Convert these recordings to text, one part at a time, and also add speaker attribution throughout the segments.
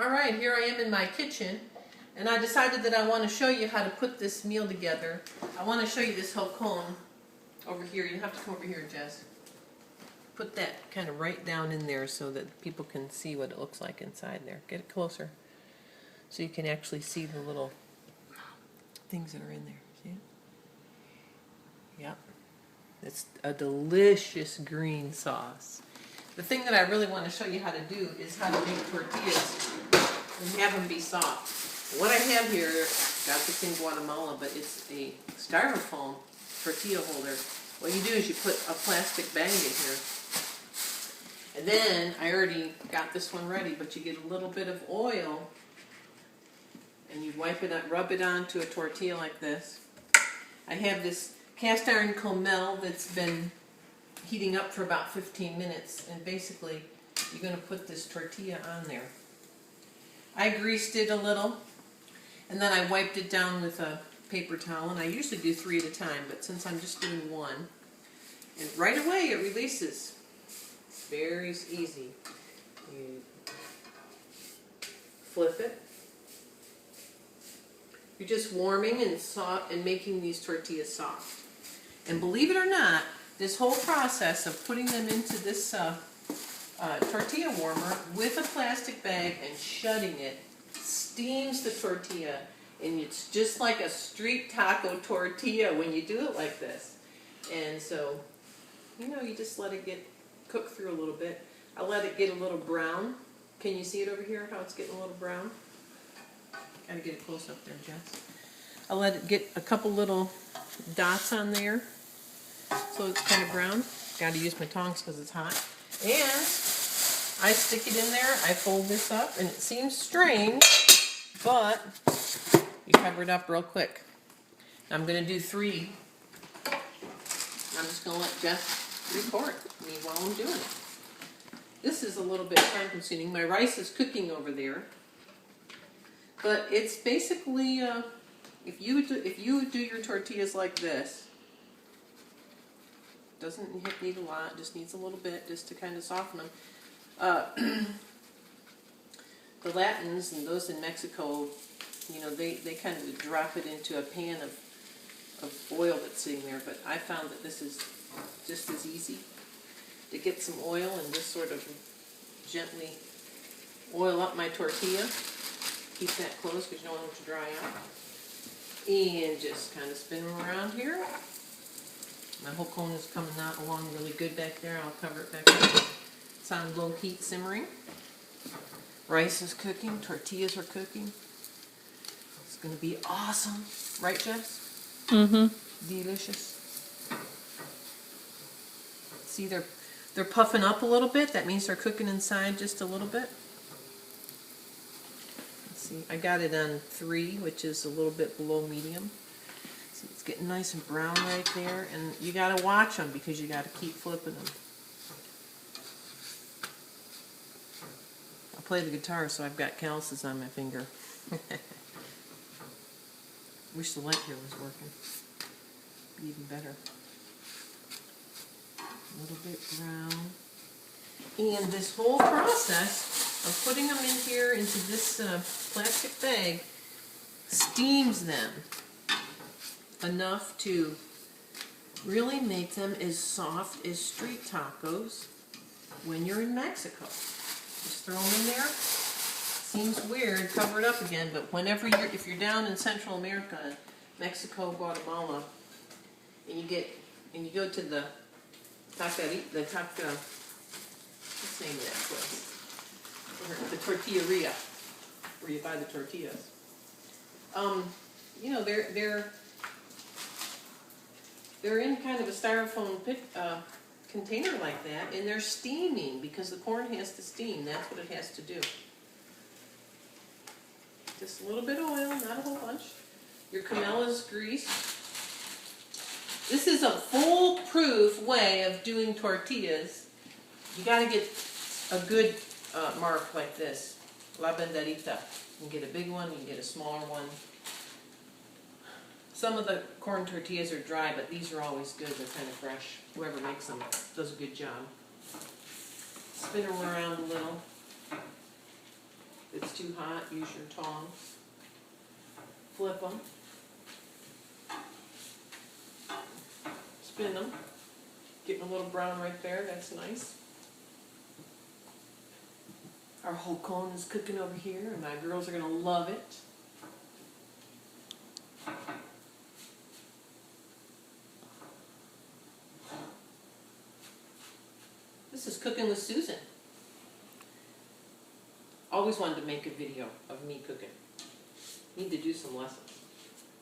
Speaker 1: Alright, here I am in my kitchen, and I decided that I want to show you how to put this meal together. I want to show you this whole cone over here. You have to come over here, Jess. Put that kind of right down in there so that people can see what it looks like inside there. Get it closer so you can actually see the little things that are in there. See it? Yep. It's a delicious green sauce. The thing that I really want to show you how to do is how to make tortillas and have them be soft. What I have here, got this in Guatemala, but it's a styrofoam tortilla holder. What you do is you put a plastic bag in here. And then, I already got this one ready, but you get a little bit of oil and you wipe it up, rub it onto a tortilla like this. I have this cast iron comel that's been heating up for about 15 minutes, and basically you're going to put this tortilla on there. I greased it a little, and then I wiped it down with a paper towel, and I usually do 3 at a time, but since I'm just doing 1, and right away it releases. It's very easy. You flip it. You're just warming and soft and making these tortillas soft. And believe it or not, this whole process of putting them into this tortilla warmer with a plastic bag and shutting it steams the tortilla, and it's just like a street taco tortilla when you do it like this. And so, you know, you just let it get cooked through a little bit. I let it get a little brown. Can you see it over here, how it's getting a little brown? Gotta get it close up there, Jess. I let it get a couple little dots on there so it's kind of brown. Gotta use my tongs because it's hot. And I stick it in there, I fold this up, and it seems strange, but you cover it up real quick. I'm gonna do 3. I'm just gonna let Jess record me while I'm doing it. This is a little bit time consuming. My rice is cooking over there. But it's basically, if you do your tortillas like this, doesn't need a lot, just needs a little bit just to kind of soften them. The Latins and those in Mexico, you know, they kind of drop it into a pan of oil that's sitting there, but I found that this is just as easy to get some oil and just sort of gently oil up my tortilla. Keep that close because you don't want it to dry out. And just kind of spin them around here. My whole cone is coming out along really good back there. I'll cover it back up. It's on low heat simmering. Rice is cooking. Tortillas are cooking. It's going to be awesome. Right, Jess? Mm-hmm. Delicious. See, they're puffing up a little bit. That means they're cooking inside just a little bit. I got it on 3, which is a little bit below medium. See, it's getting nice and brown right there, and you got to watch them because you got to keep flipping them. I play the guitar, so I've got calluses on my finger. Wish the light here was working. Be even better. A little bit brown. And this whole process of putting them in here into this plastic bag steams them enough to really make them as soft as street tacos when you're in Mexico. Just throw them in there. Seems weird, cover it up again, but whenever if you're down in Central America, Mexico, Guatemala, and you go to the what's the name of that place? The tortilleria, where you buy the tortillas. You know, they're in kind of a styrofoam container like that, and they're steaming because the corn has to steam. That's what it has to do. Just a little bit of oil, not a whole bunch. Your comel is greased. This is a foolproof way of doing tortillas. You got to get a good mark like this, la banderita. You can get a big one, you can get a smaller one. Some of the corn tortillas are dry, but these are always good. They're kind of fresh. Whoever makes them does a good job. Spin them around a little. If it's too hot, use your tongs. Flip them. Spin them. Getting a little brown right there, that's nice. Our whole cone is cooking over here, and my girls are going to love it. This is Cooking with Susan. Always wanted to make a video of me cooking. Need to do some lessons.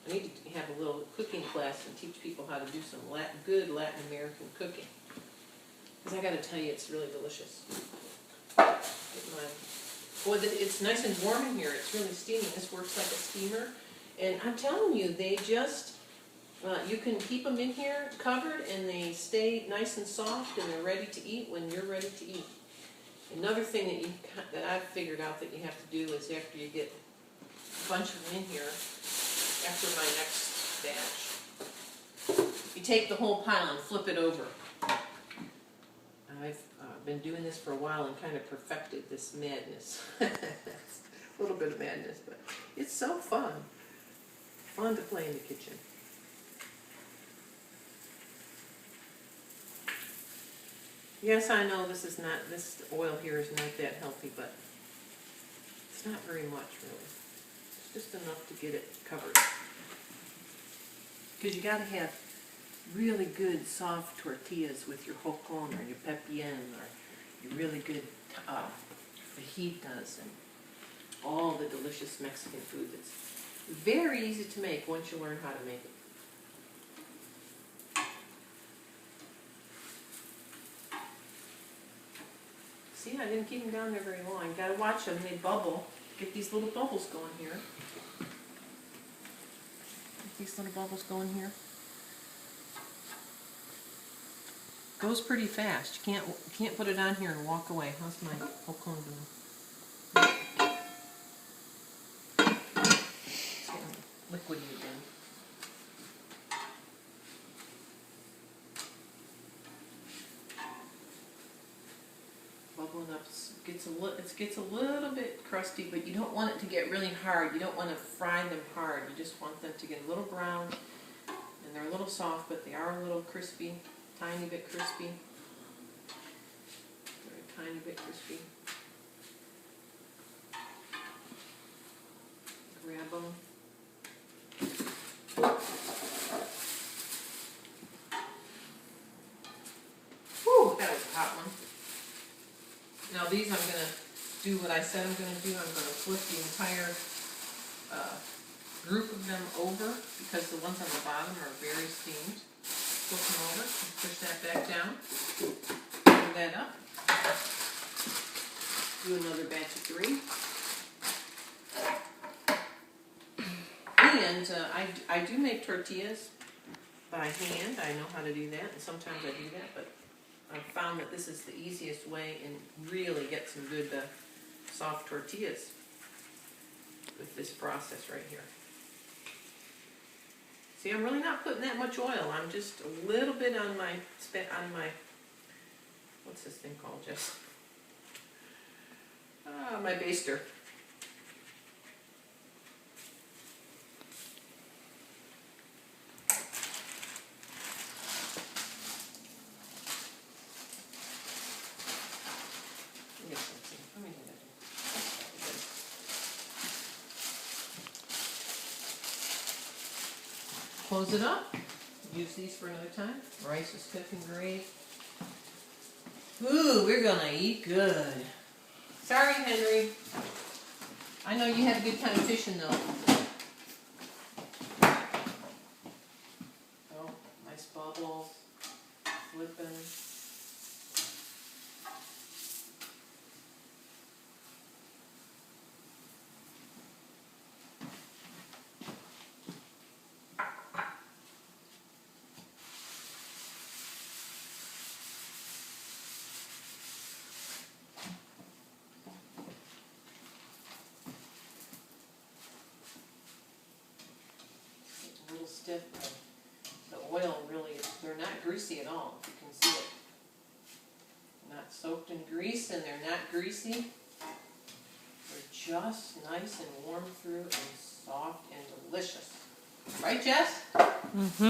Speaker 1: I need to have a little cooking class and teach people how to do some good Latin American cooking. Because I got to tell you, it's really delicious. Boy, it's nice and warm in here. It's really steamy. This works like a steamer. And I'm telling you, they just, you can keep them in here covered and they stay nice and soft and they're ready to eat when you're ready to eat. Another thing that I've figured out that you have to do is after you get a bunch of them in here, after my next batch, you take the whole pile and flip it over. I've been doing this for a while and kind of perfected this madness. A little bit of madness, but it's so fun. Fun to play in the kitchen. Yes, I know this oil here is not that healthy, but it's not very much really. It's just enough to get it covered. Because you got to have really good soft tortillas with your jocon or your pepien or your really good fajitas and all the delicious Mexican food that's very easy to make once you learn how to make it. See, I didn't keep them down there very long. You got to watch them. They bubble. Get these little bubbles going here. Get these little bubbles going here. Goes pretty fast. You can't put it on here and walk away. How's my jocon doing? It's getting liquidy again. Bubbling up. It gets a little bit crusty, but you don't want it to get really hard. You don't want to fry them hard. You just want them to get a little brown, and they're a little soft, but they are a little crispy. Tiny bit crispy. Very tiny bit crispy. Grab them. Whew, that was a hot one. Now these I'm going to do what I said I'm going to do. I'm going to flip the entire group of them over because the ones on the bottom are very steamed. Flip them over, push that back down, bring that up, do another batch of 3. And I do make tortillas by hand. I know how to do that, and sometimes I do that, but I've found that this is the easiest way and really get some good soft tortillas with this process right here. See, I'm really not putting that much oil. I'm just a little bit on my, what's this thing called, Jess? My baster. Close it up. Use these for another time. Rice is cooking great. Ooh, we're gonna eat good. Sorry, Henry. I know you had a good time fishing though. Oh, nice bubbles. Flipping. Stiff. The oil really, they're not greasy at all, if you can see it. Not soaked in grease and they're not greasy. They're just nice and warm through and soft and delicious. Right, Jess?
Speaker 2: Mm-hmm.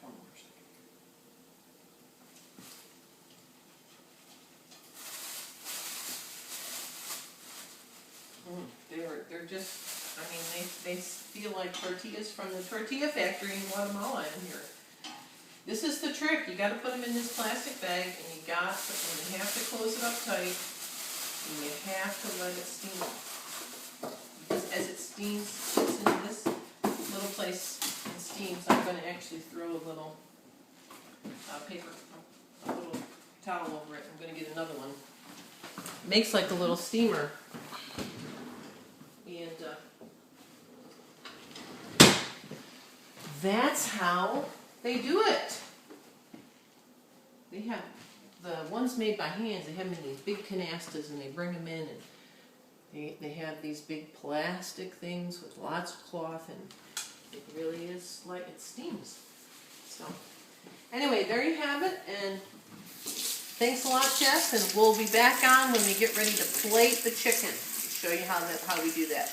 Speaker 1: One more second. They're just, I mean, they feel like tortillas from the tortilla factory in Guatemala in here. This is the trick. You got to put them in this plastic bag, and you have to close it up tight, and you have to let it steam. Because as it steams, it's in this little place and steams. I'm going to actually throw a little a little towel over it. I'm going to get another one. It makes like a little steamer. And that's how they do it. They have the ones made by hands. They have them in these big canastas, and they bring them in, and they have these big plastic things with lots of cloth, and it really is like it steams. So anyway, there you have it, and thanks a lot, Jess, and we'll be back on when we get ready to plate the chicken. Show you how we do that.